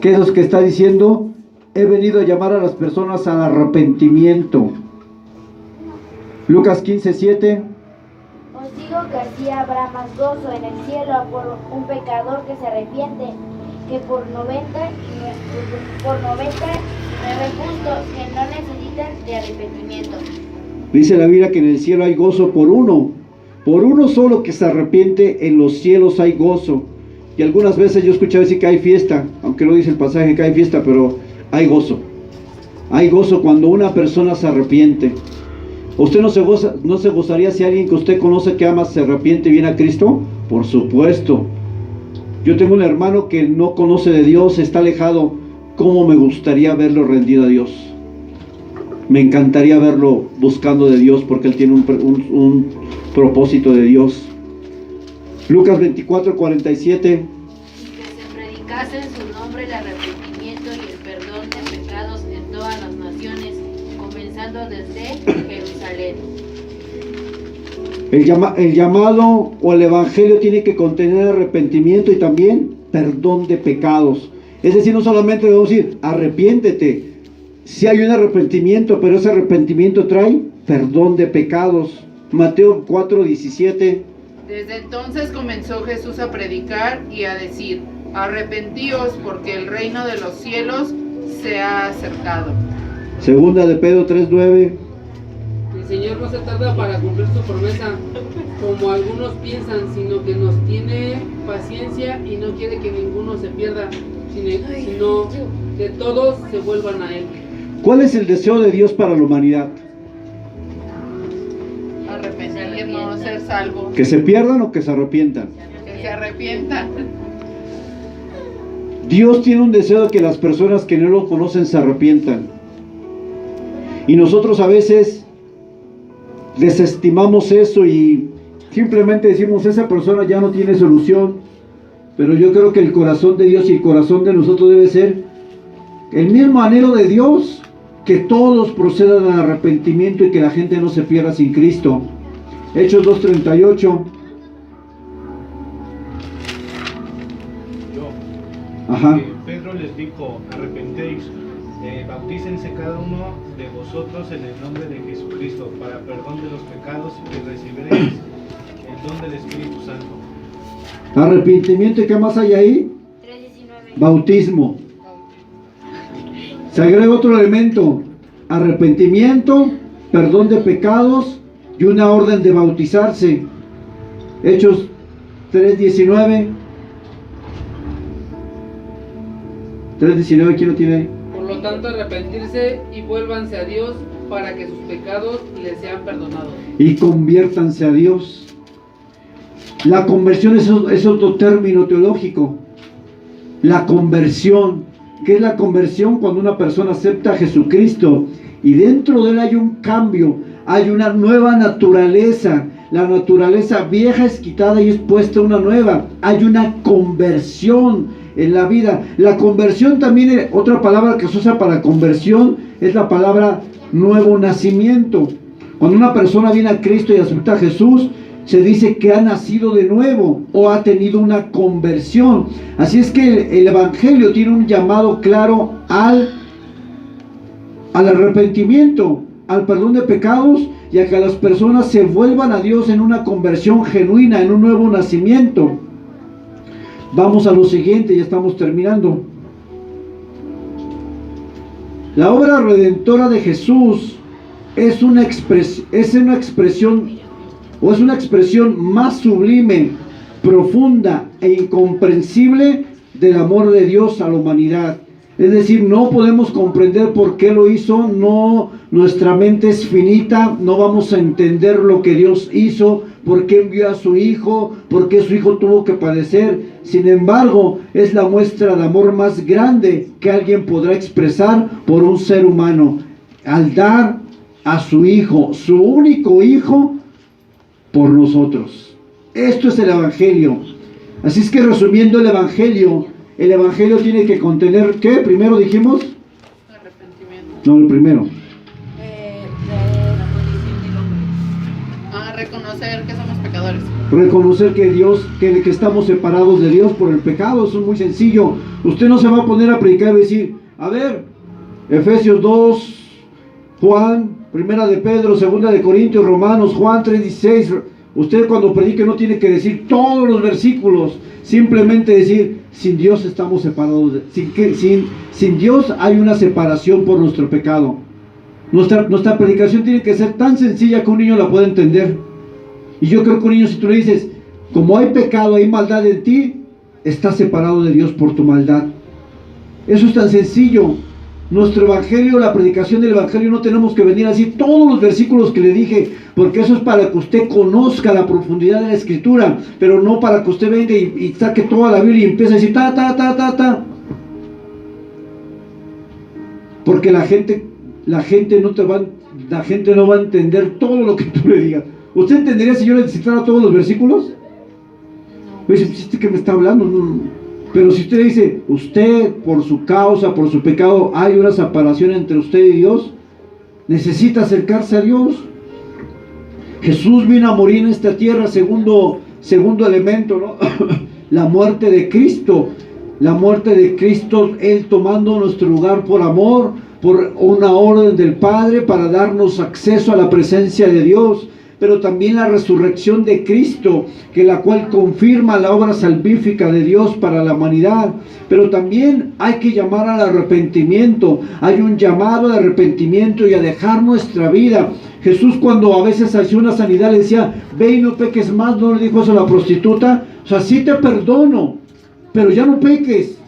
¿Qué es lo que está diciendo? He venido a llamar a las personas al arrepentimiento. Lucas 15:7. Os digo que así habrá más gozo en el cielo por un pecador que se arrepiente que por 99 justos que no necesitan de arrepentimiento. Dice la Biblia que en el cielo hay gozo por uno solo que se arrepiente. En los cielos hay gozo. Y algunas veces yo he escuchado decir que hay fiesta, aunque no dice el pasaje que hay fiesta, pero hay gozo. Hay gozo cuando una persona se arrepiente. ¿Usted no se gozaría si alguien que usted conoce que ama se arrepiente y viene a Cristo? Por supuesto. Yo tengo un hermano que no conoce de Dios, está alejado. ¿Cómo me gustaría verlo rendido a Dios? Me encantaría verlo buscando de Dios, porque él tiene un propósito de Dios. Lucas 24:47. Y que se predicase en su nombre el arrepentimiento y el perdón de pecados en todas las naciones, comenzando desde Jerusalén. El llamado o el evangelio tiene que contener arrepentimiento y también perdón de pecados. Es decir, no solamente debemos decir arrepiéntete. Sí hay un arrepentimiento, pero ese arrepentimiento trae perdón de pecados. Mateo 4:17. Desde entonces comenzó Jesús a predicar y a decir: arrepentíos, porque el reino de los cielos se ha acercado. Segunda de Pedro 3:9. El Señor no se tarda para cumplir su promesa, como algunos piensan, sino que nos tiene paciencia y no quiere que ninguno se pierda, sino que todos se vuelvan a Él. ¿Cuál es el deseo de Dios para la humanidad? Arrepentirnos, ser salvos. ¿Que se pierdan o que se arrepientan? Que se arrepientan. Dios tiene un deseo de que las personas que no lo conocen se arrepientan. Y nosotros a veces desestimamos eso y simplemente decimos: esa persona ya no tiene solución. Pero yo creo que el corazón de Dios y el corazón de nosotros debe ser el mismo anhelo de Dios, que todos procedan al arrepentimiento y que la gente no se pierda sin Cristo. Hechos 2:38. Ajá. Pedro les dijo: arrepentéis, bautícense cada uno de vosotros en el nombre de Jesucristo para perdón de los pecados y recibiréis el don del Espíritu Santo. Arrepentimiento, ¿y qué más hay ahí? 3:19. Bautismo. Se agrega otro elemento: arrepentimiento, perdón de pecados y una orden de bautizarse. Hechos 3:19. 3:19, ¿quién lo tiene ahí? Por lo tanto, arrepentirse y vuélvanse a Dios para que sus pecados les sean perdonados. Y conviértanse a Dios. La conversión es otro término teológico. La conversión. ¿Qué es la conversión? Cuando una persona acepta a Jesucristo y dentro de él hay un cambio, hay una nueva naturaleza. La naturaleza vieja es quitada y es puesta una nueva. Hay una conversión en la vida. La conversión también, otra palabra que se usa para conversión es la palabra nuevo nacimiento. Cuando una persona viene a Cristo y acepta a Jesús, se dice que ha nacido de nuevo o ha tenido una conversión. Así es que el Evangelio tiene un llamado claro al arrepentimiento, al perdón de pecados y a que las personas se vuelvan a Dios en una conversión genuina, en un nuevo nacimiento. Vamos a lo siguiente, ya estamos terminando. La obra redentora de Jesús es una expresión más sublime, profunda e incomprensible del amor de Dios a la humanidad. Es decir, no podemos comprender por qué lo hizo, no, nuestra mente es finita, no vamos a entender lo que Dios hizo, por qué envió a su Hijo, por qué su Hijo tuvo que padecer. Sin embargo, es la muestra de amor más grande que alguien podrá expresar por un ser humano, al dar a su Hijo, su único Hijo, por nosotros. Esto es el Evangelio. Así es que resumiendo el Evangelio tiene que contener, ¿qué? Primero dijimos. Arrepentimiento. No, el primero. Reconocer que somos pecadores. Reconocer que estamos separados de Dios por el pecado. Eso es muy sencillo. Usted no se va a poner a predicar y decir: a ver, Efesios 2, Juan, Primera de Pedro, Segunda de Corintios, Romanos, Juan 3:16, Usted cuando predique no tiene que decir todos los versículos, simplemente decir, sin Dios estamos separados, sin Dios hay una separación por nuestro pecado. Nuestra predicación tiene que ser tan sencilla que un niño la pueda entender. Y yo creo que un niño, si tú le dices, como hay pecado, hay maldad en ti, estás separado de Dios por tu maldad. Eso es tan sencillo. Nuestro evangelio, la predicación del evangelio, no tenemos que venir a decir todos los versículos que le dije, porque eso es para que usted conozca la profundidad de la escritura, pero no para que usted venga y saque toda la Biblia y empiece a decir ta. Porque la gente no va a entender todo lo que tú le digas. ¿Usted entendería si yo le citara todos los versículos? Me dice, ¿este que me está hablando? No. Pero si usted dice, usted por su causa, por su pecado, hay una separación entre usted y Dios, necesita acercarse a Dios. Jesús vino a morir en esta tierra, segundo elemento, ¿no? La muerte de Cristo. La muerte de Cristo, Él tomando nuestro lugar por amor, por una orden del Padre para darnos acceso a la presencia de Dios. Pero también la resurrección de Cristo, que la cual confirma la obra salvífica de Dios para la humanidad. Pero también hay que llamar al arrepentimiento. Hay un llamado al arrepentimiento y a dejar nuestra vida. Jesús, cuando a veces hacía una sanidad, le decía, ve y no peques más. No le dijo eso a la prostituta. O sea, sí te perdono, pero ya no peques.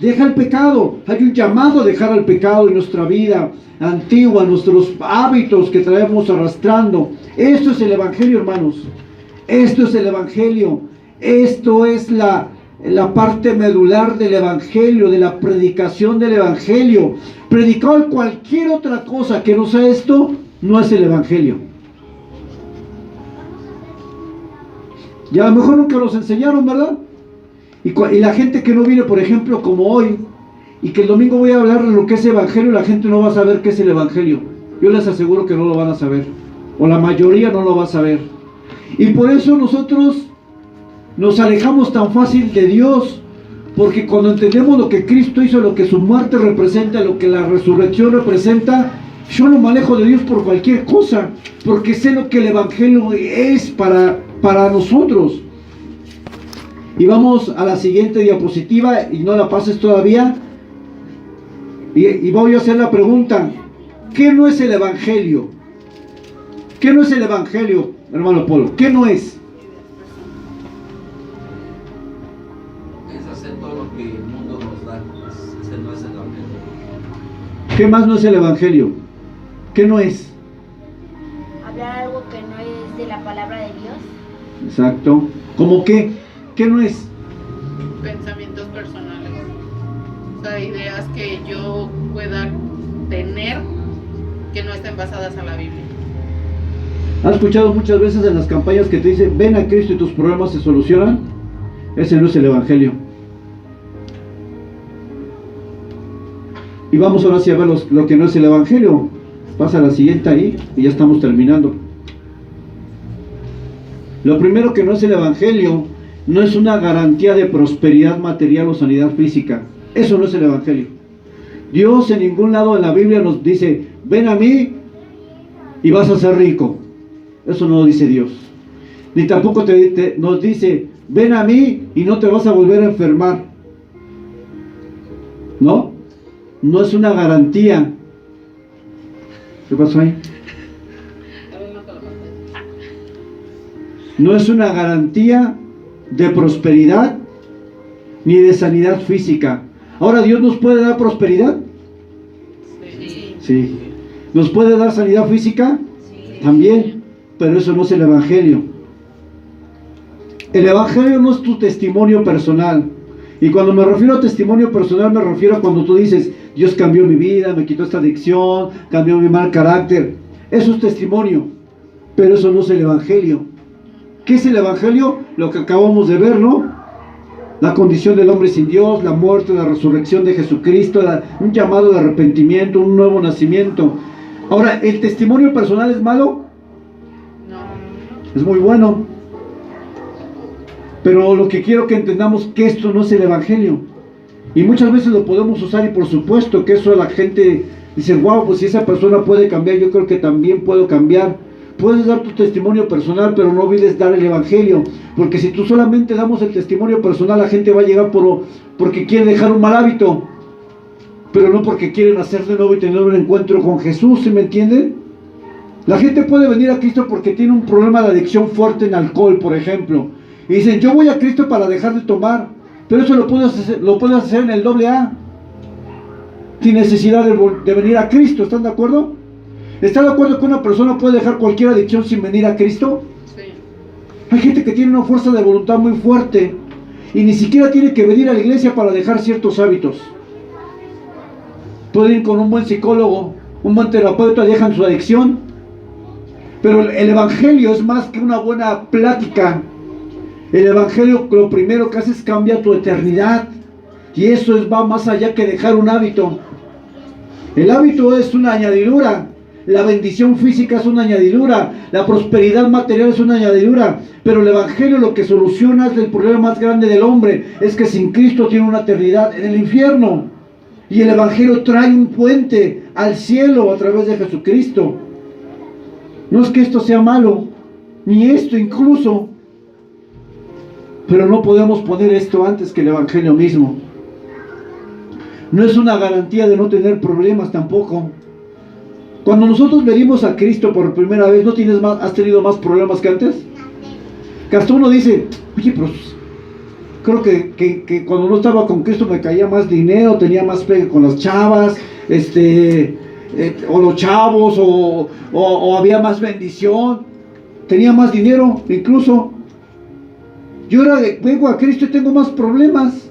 Deja el pecado. Hay un llamado a dejar el pecado en nuestra vida antigua, nuestros hábitos que traemos arrastrando. Esto es el evangelio, hermanos. Esto es el evangelio. Esto es la parte medular del evangelio, de la predicación del evangelio. Predicar cualquier otra cosa que no sea esto, no es el evangelio. Y a lo mejor nunca los enseñaron, ¿verdad? Y la gente que no viene, por ejemplo, como hoy, y que el domingo voy a hablar de lo que es evangelio, la gente no va a saber qué es el evangelio. Yo les aseguro que no lo van a saber, o la mayoría no lo va a saber. Y por eso nosotros nos alejamos tan fácil de Dios, porque cuando entendemos lo que Cristo hizo, lo que su muerte representa, lo que la resurrección representa, yo no me alejo de Dios por cualquier cosa, porque sé lo que el evangelio es para nosotros. Y vamos a la siguiente diapositiva, y no la pases todavía. Y voy a hacer la pregunta, ¿qué no es el evangelio? ¿Qué no es el evangelio, hermano Polo? ¿Qué no es? Es hacer todo lo que el mundo nos da. Ese no es el evangelio. ¿Qué más no es el evangelio? ¿Qué no es? Hablar algo que no es de la palabra de Dios. Exacto. ¿Cómo qué? ¿Qué no es? Pensamientos personales. O sea, ideas que yo pueda tener que no estén basadas a la Biblia. ¿Has escuchado muchas veces en las campañas que te dicen, ven a Cristo y tus problemas se solucionan? Ese no es el evangelio. Y vamos ahora sí a ver lo que no es el evangelio. Pasa a la siguiente ahí y ya estamos terminando. Lo primero que no es el evangelio, no es una garantía de prosperidad material o sanidad física. Eso no es el evangelio. Dios en ningún lado de la Biblia nos dice, ven a mí y vas a ser rico. Eso no lo dice Dios. Ni tampoco nos dice, ven a mí y no te vas a volver a enfermar. ¿No? No es una garantía. ¿Qué pasó ahí? No es una garantía de prosperidad ni de sanidad física. Ahora, ¿Dios nos puede dar prosperidad? Sí. ¿Nos puede dar sanidad física? También, pero eso no es el evangelio. El evangelio no es tu testimonio personal. Y cuando me refiero a testimonio personal, me refiero a cuando tú dices, Dios cambió mi vida, me quitó esta adicción, cambió mi mal carácter. Eso es testimonio, pero eso no es el evangelio. ¿Qué es el evangelio? Lo que acabamos de ver, ¿no? La condición del hombre sin Dios, la muerte, la resurrección de Jesucristo, un llamado de arrepentimiento, un nuevo nacimiento. Ahora, ¿el testimonio personal es malo? No. Es muy bueno. Pero lo que quiero que entendamos que esto no es el evangelio. Y muchas veces lo podemos usar y por supuesto que eso la gente dice, wow, pues si esa persona puede cambiar, yo creo que también puedo cambiar. Puedes dar tu testimonio personal, pero no olvides dar el evangelio, porque si tú solamente damos el testimonio personal, la gente va a llegar porque quiere dejar un mal hábito, pero no porque quieren hacer de nuevo y tener un encuentro con Jesús, ¿sí me entienden? La gente puede venir a Cristo porque tiene un problema de adicción fuerte en alcohol, por ejemplo, y dicen, yo voy a Cristo para dejar de tomar, pero eso lo puedes hacer en el AA, sin necesidad de venir a Cristo. ¿Están de acuerdo? ¿Están de acuerdo que una persona puede dejar cualquier adicción sin venir a Cristo? Sí. Hay gente que tiene una fuerza de voluntad muy fuerte y ni siquiera tiene que venir a la iglesia para dejar ciertos hábitos. Pueden ir con un buen psicólogo, un buen terapeuta, dejan su adicción. Pero el evangelio es más que una buena plática. El evangelio lo primero que hace es cambiar tu eternidad, y eso va más allá que dejar un hábito. El hábito es una añadidura, la bendición física es una añadidura, la prosperidad material es una añadidura, pero el evangelio lo que soluciona es el problema más grande del hombre, es que sin Cristo tiene una eternidad en el infierno, y el evangelio trae un puente al cielo a través de Jesucristo. No es que esto sea malo, ni esto incluso, pero no podemos poner esto antes que el evangelio mismo. No es una garantía de no tener problemas tampoco. Cuando nosotros venimos a Cristo por primera vez, ¿has tenido más problemas que antes? Que hasta uno dice, oye, pero creo que cuando no estaba con Cristo me caía más dinero, tenía más pegue con las chavas, o los chavos, o había más bendición, tenía más dinero incluso. Yo ahora vengo a Cristo y tengo más problemas.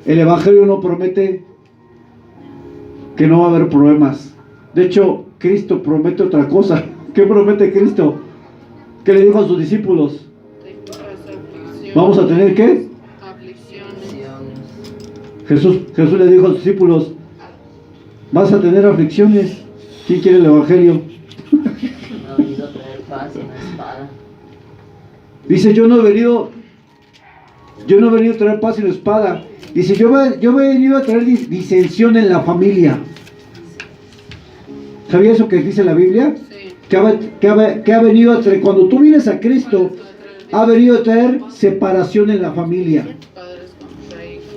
El evangelio no promete que no va a haber problemas. De hecho, Cristo promete otra cosa. ¿Qué promete Cristo? ¿Qué le dijo a sus discípulos? ¿Vamos a tener qué? Jesús le dijo a sus discípulos, vas a tener aflicciones. ¿Quién quiere el evangelio? No ha venido a traer paz y una espada. Dice, yo no he venido a traer paz y una espada. Dice, yo he venido a traer disensión en la familia. ¿Sabía eso que dice la Biblia? Sí. Que ha venido a traer, cuando tú vienes a Cristo, ha venido a traer separación en la familia.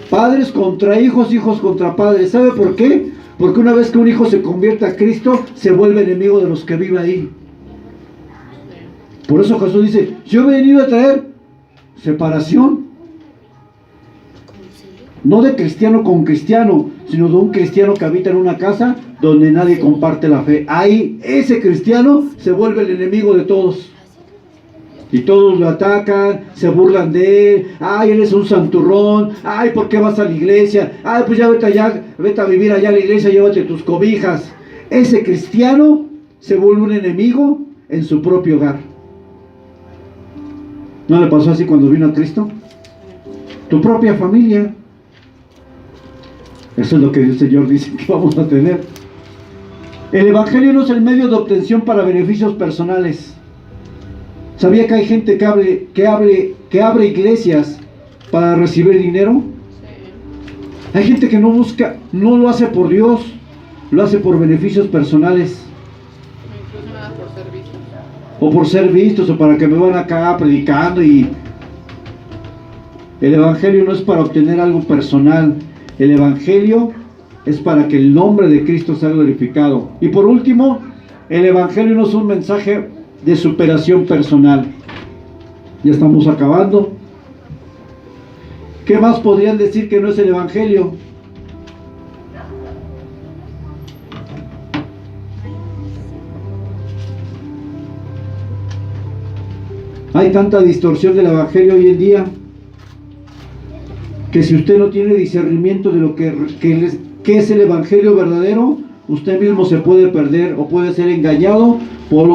Padres contra hijos, hijos contra padres. ¿Sabe por qué? Porque una vez que un hijo se convierte a Cristo, se vuelve enemigo de los que viven ahí. Por eso Jesús dice, yo he venido a traer separación. No de cristiano con cristiano, sino de un cristiano que habita en una casa donde nadie comparte la fe. Ahí ese cristiano se vuelve el enemigo de todos. Y todos lo atacan, se burlan de él. Ay, él es un santurrón. Ay, ¿por qué vas a la iglesia? Ay, pues ya vete a vivir allá a la iglesia, llévate tus cobijas. Ese cristiano se vuelve un enemigo en su propio hogar. ¿No le pasó así cuando vino a Cristo? Tu propia familia. Eso es lo que el Señor dice que vamos a tener. El evangelio no es el medio de obtención para beneficios personales. ¿Sabía que hay gente que abre iglesias para recibir dinero? Sí. Hay gente que no lo hace por Dios, lo hace por beneficios personales. Incluso nada por ser vistos. O por ser vistos, o para que me van acá predicando. Y el evangelio no es para obtener algo personal. El evangelio es para que el nombre de Cristo sea glorificado. Y por último, el evangelio no es un mensaje de superación personal. Ya estamos acabando. ¿Qué más podrían decir que no es el evangelio? Hay tanta distorsión del evangelio hoy en día que si usted no tiene discernimiento de lo que es el evangelio verdadero, usted mismo se puede perder o puede ser engañado por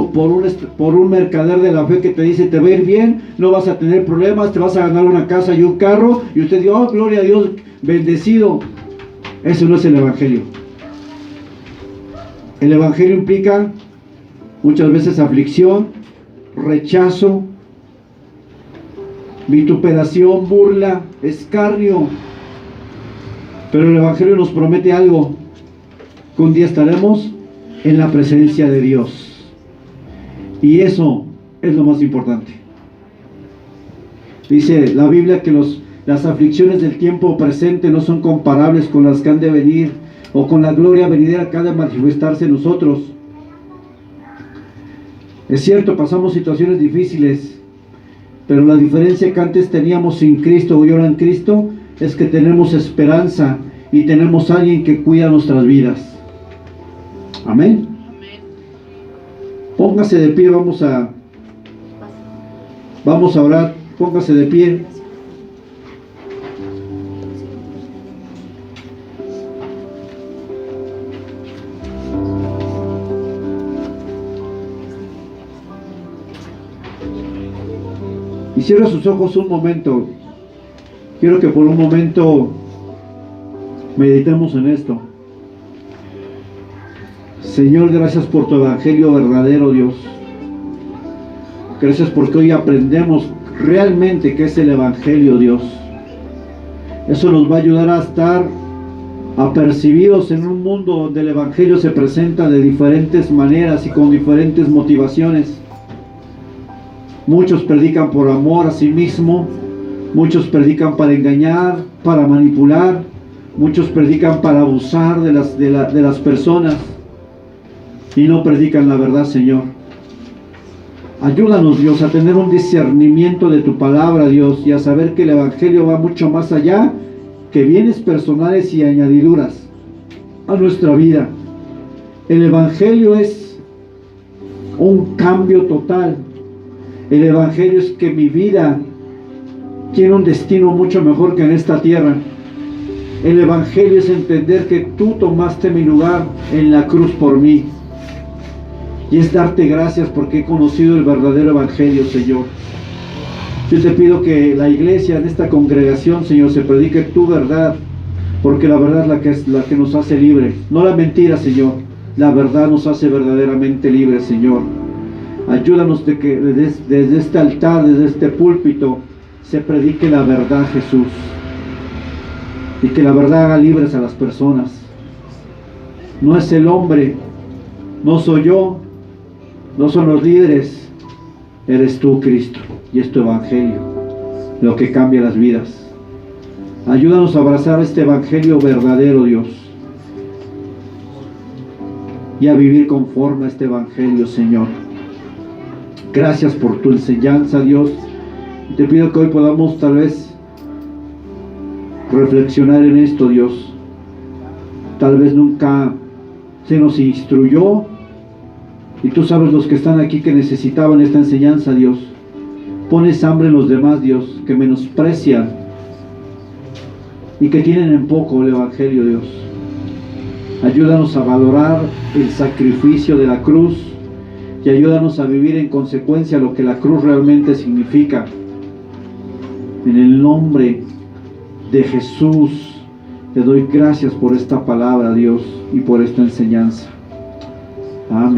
un mercader de la fe que te dice, te va a ir bien, no vas a tener problemas, te vas a ganar una casa y un carro, y usted dice, oh, gloria a Dios, bendecido. Eso no es el evangelio. El evangelio implica muchas veces aflicción, rechazo, vituperación, burla, escarnio. Pero el evangelio nos promete algo, que un día estaremos en la presencia de Dios. Y eso es lo más importante. Dice la Biblia que las aflicciones del tiempo presente no son comparables con las que han de venir, o con la gloria venidera que ha de manifestarse en nosotros. Es cierto, pasamos situaciones difíciles, pero la diferencia que antes teníamos sin Cristo y ahora en Cristo es que tenemos esperanza y tenemos a alguien que cuida nuestras vidas. Amén. Póngase de pie, vamos a orar. Póngase de pie. Y cierra sus ojos un momento. Quiero que por un momento meditemos en esto. Señor, gracias por tu evangelio verdadero, Dios. Gracias porque hoy aprendemos realmente qué es el evangelio, Dios. Eso nos va a ayudar a estar apercibidos en un mundo donde el evangelio se presenta de diferentes maneras y con diferentes motivaciones. Muchos predican por amor a sí mismo, muchos predican para engañar, para manipular, muchos predican para abusar de las personas y no predican la verdad, Señor. Ayúdanos, Dios, a tener un discernimiento de tu palabra, Dios, y a saber que el evangelio va mucho más allá que bienes personales y añadiduras a nuestra vida. El evangelio es un cambio total. El evangelio es que mi vida tiene un destino mucho mejor que en esta tierra. El evangelio es entender que tú tomaste mi lugar en la cruz por mí. Y es darte gracias porque he conocido el verdadero evangelio, Señor. Yo te pido que la iglesia, en esta congregación, Señor, se predique tu verdad, porque la verdad es la que nos hace libre. No la mentira, Señor. La verdad nos hace verdaderamente libres, Señor. Ayúdanos de que desde este altar, desde este púlpito, se predique la verdad, Jesús. Y que la verdad haga libres a las personas. No es el hombre, no soy yo, no son los líderes, eres tú, Cristo, y es tu evangelio lo que cambia las vidas. Ayúdanos a abrazar este evangelio verdadero, Dios, y a vivir conforme a este evangelio, Señor. Gracias por tu enseñanza, Dios. Te pido que hoy podamos tal vez reflexionar en esto, Dios. Tal vez nunca se nos instruyó, y tú sabes los que están aquí que necesitaban esta enseñanza, Dios. Pones hambre en los demás, Dios, que menosprecian y que tienen en poco el evangelio, Dios. Ayúdanos a valorar el sacrificio de la cruz y ayúdanos a vivir en consecuencia lo que la cruz realmente significa. En el nombre de Jesús te doy gracias por esta palabra, Dios, y por esta enseñanza. Amén.